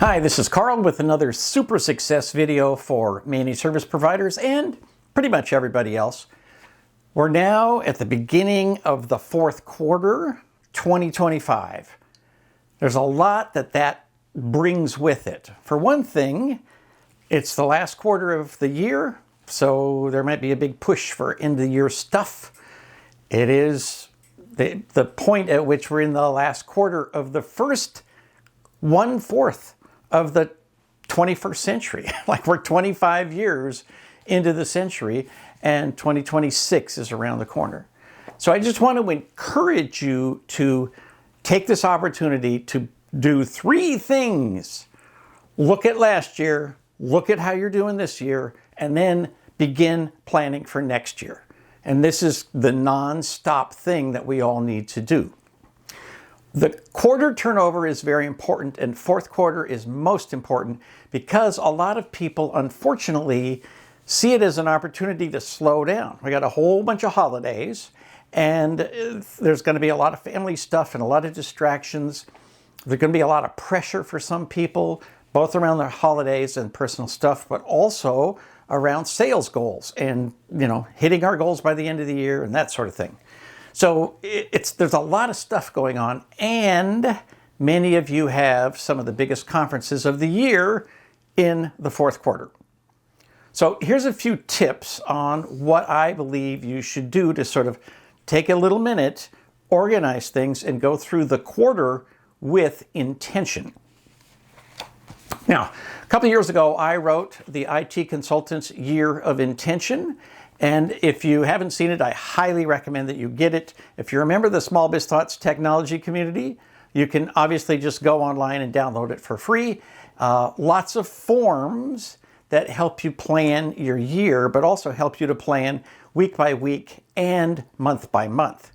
Hi, this is Carl with another super success video for managed service providers and pretty much everybody else. We're now at the beginning of the fourth quarter, 2025. There's a lot that brings with it. For one thing, it's the last quarter of the year, so there might be a big push for end of the year stuff. It is the point at which we're in the last quarter of the first 1/4 of the 21st century. Like we're 25 years into the century and 2026 is around the corner. So I just want to encourage you to take this opportunity to do 3 things. Look at last year, look at how you're doing this year, and then begin planning for next year. And this is the non-stop thing that we all need to do. The quarter turnover is very important, and fourth quarter is most important because a lot of people, unfortunately, see it as an opportunity to slow down. We got a whole bunch of holidays, and there's going to be a lot of family stuff and a lot of distractions. There's going to be a lot of pressure for some people, both around their holidays and personal stuff, but also around sales goals and, hitting our goals by the end of the year and that sort of thing. So there's a lot of stuff going on, and many of you have some of the biggest conferences of the year in the fourth quarter. So here's a few tips on what I believe you should do to sort of take a little minute, organize things, and go through the quarter with intention. Now, a couple of years ago, I wrote the IT Consultant's Year of Intention. And if you haven't seen it, I highly recommend that you get it. If you're a member of the Small Biz Thoughts technology community, you can obviously just go online and download it for free. Lots of forms that help you plan your year, but also help you to plan week by week and month by month.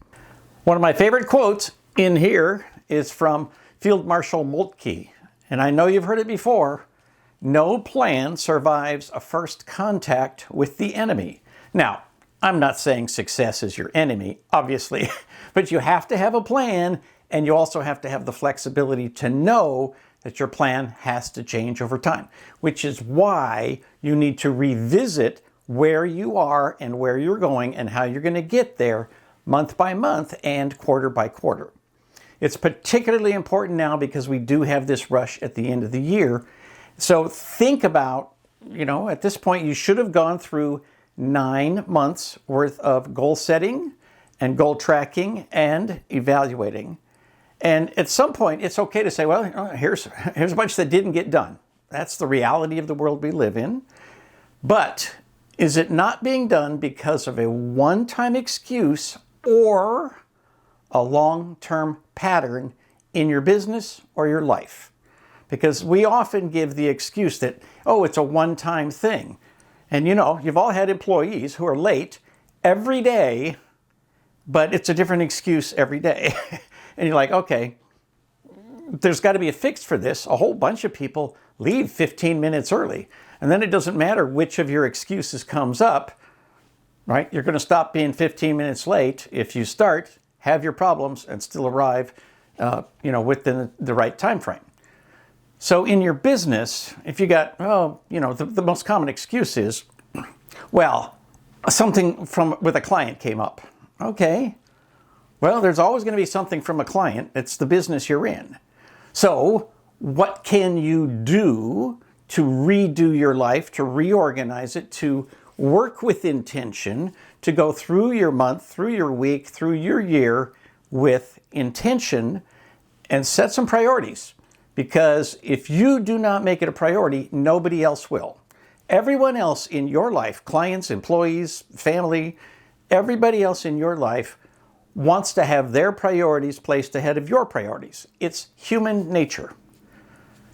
One of my favorite quotes in here is from Field Marshal Moltke. And I know you've heard it before. No plan survives a first contact with the enemy. Now, I'm not saying success is your enemy, obviously, but you have to have a plan, and you also have to have the flexibility to know that your plan has to change over time, which is why you need to revisit where you are and where you're going and how you're going to get there month by month and quarter by quarter. It's particularly important now because we do have this rush at the end of the year. So think about, at this point, you should have gone through 9 months worth of goal setting and goal tracking and evaluating. And at some point, it's okay to say, well, here's a bunch that didn't get done. That's the reality of the world we live in. But is it not being done because of a one-time excuse or a long-term pattern in your business or your life? Because we often give the excuse that, it's a one-time thing. And you've all had employees who are late every day, but it's a different excuse every day. And you're like, okay, there's got to be a fix for this. A whole bunch of people leave 15 minutes early. And then it doesn't matter which of your excuses comes up, right? You're going to stop being 15 minutes late if you have your problems, and still arrive, within the right time frame. So in your business, if you got, the most common excuse is, something with a client came up. Okay. Well, there's always going to be something from a client. It's the business you're in. So what can you do to redo your life, to reorganize it, to work with intention, to go through your month, through your week, through your year with intention, and set some priorities? Because if you do not make it a priority, nobody else will. Everyone else in your life, clients, employees, family, everybody else in your life wants to have their priorities placed ahead of your priorities. It's human nature.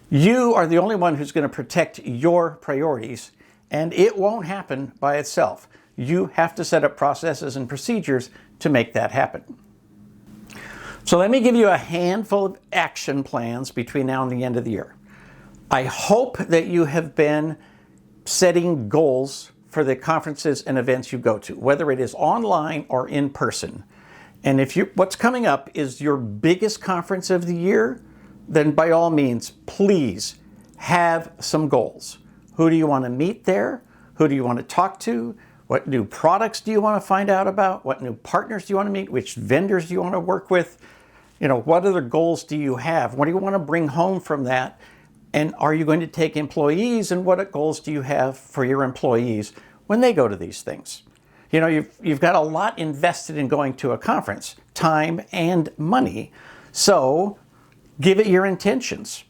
You are the only one who's going to protect your priorities, and it won't happen by itself. You have to set up processes and procedures to make that happen. So let me give you a handful of action plans between now and the end of the year. I hope that you have been setting goals for the conferences and events you go to, whether it is online or in person. And if what's coming up is your biggest conference of the year, then by all means, please have some goals. Who do you want to meet there? Who do you want to talk to? What new products do you want to find out about? What new partners do you want to meet? Which vendors do you want to work with? What other goals do you have? What do you want to bring home from that? And are you going to take employees, and what goals do you have for your employees when they go to these things? You've got a lot invested in going to a conference, time and money. So give it your intentions.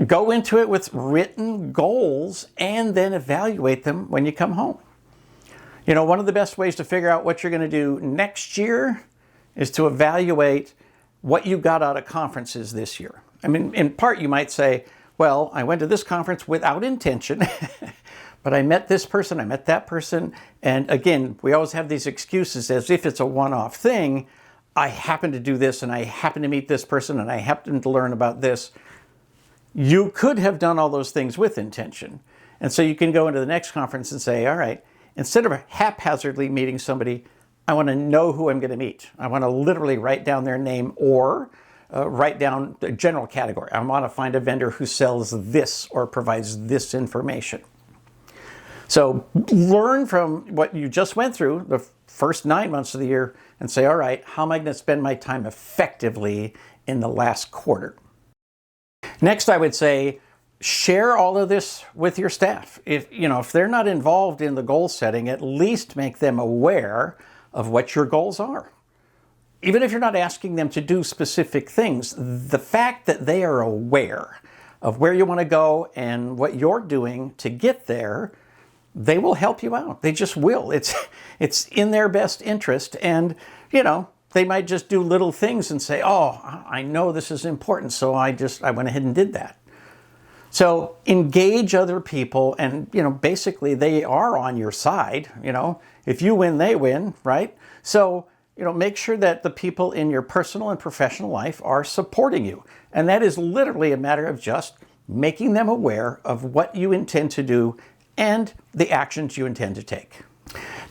Go into it with written goals and then evaluate them when you come home. One of the best ways to figure out what you're going to do next year is to evaluate what you got out of conferences this year. I mean, in part, you might say, well, I went to this conference without intention, but I met this person, I met that person. And again, we always have these excuses as if it's a one-off thing. I happen to do this, and I happen to meet this person, and I happen to learn about this. You could have done all those things with intention. And so you can go into the next conference and say, all right, instead of haphazardly meeting somebody, I want to know who I'm going to meet. I want to literally write down their name or write down the general category. I want to find a vendor who sells this or provides this information. So learn from what you just went through, the first 9 months of the year, and say, all right, how am I going to spend my time effectively in the last quarter? Next, I would say, share all of this with your staff. If they're not involved in the goal setting, at least make them aware of what your goals are. Even if you're not asking them to do specific things, the fact that they are aware of where you want to go and what you're doing to get there, they will help you out. They just will. It's in their best interest. And, they might just do little things and say, oh, I know this is important, so I went ahead and did that. So engage other people, and, basically they are on your side. If you win, they win, right? So, make sure that the people in your personal and professional life are supporting you. And that is literally a matter of just making them aware of what you intend to do and the actions you intend to take.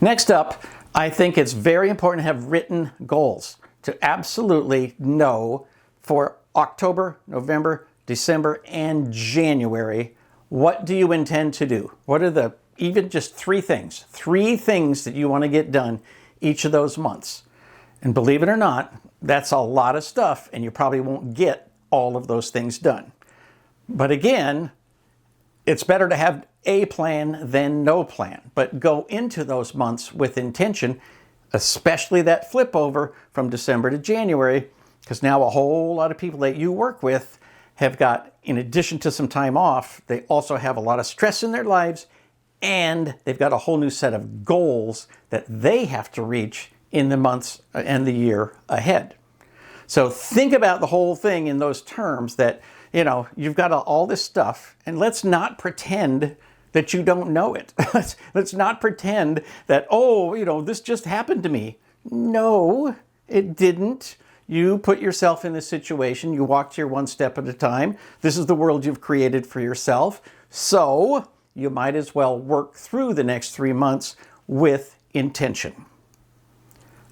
Next up, I think it's very important to have written goals, to absolutely know for October, November, December, and January, what do you intend to do? What are even just three things that you want to get done each of those months. And believe it or not, that's a lot of stuff, and you probably won't get all of those things done. But again, it's better to have a plan than no plan, but go into those months with intention, especially that flip over from December to January, because now a whole lot of people that you work with have got, in addition to some time off, they also have a lot of stress in their lives, and they've got a whole new set of goals that they have to reach in the months and the year ahead. So think about the whole thing in those terms that, you've got all this stuff, and let's not pretend that you don't know it. Let's not pretend that, this just happened to me. No, it didn't. You put yourself in this situation. You walked here one step at a time. This is the world you've created for yourself. So you might as well work through the next 3 months with intention.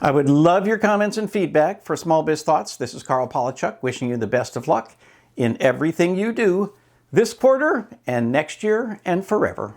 I would love your comments and feedback. For Small Biz Thoughts, this is Carl Palachuk wishing you the best of luck in everything you do this quarter and next year and forever.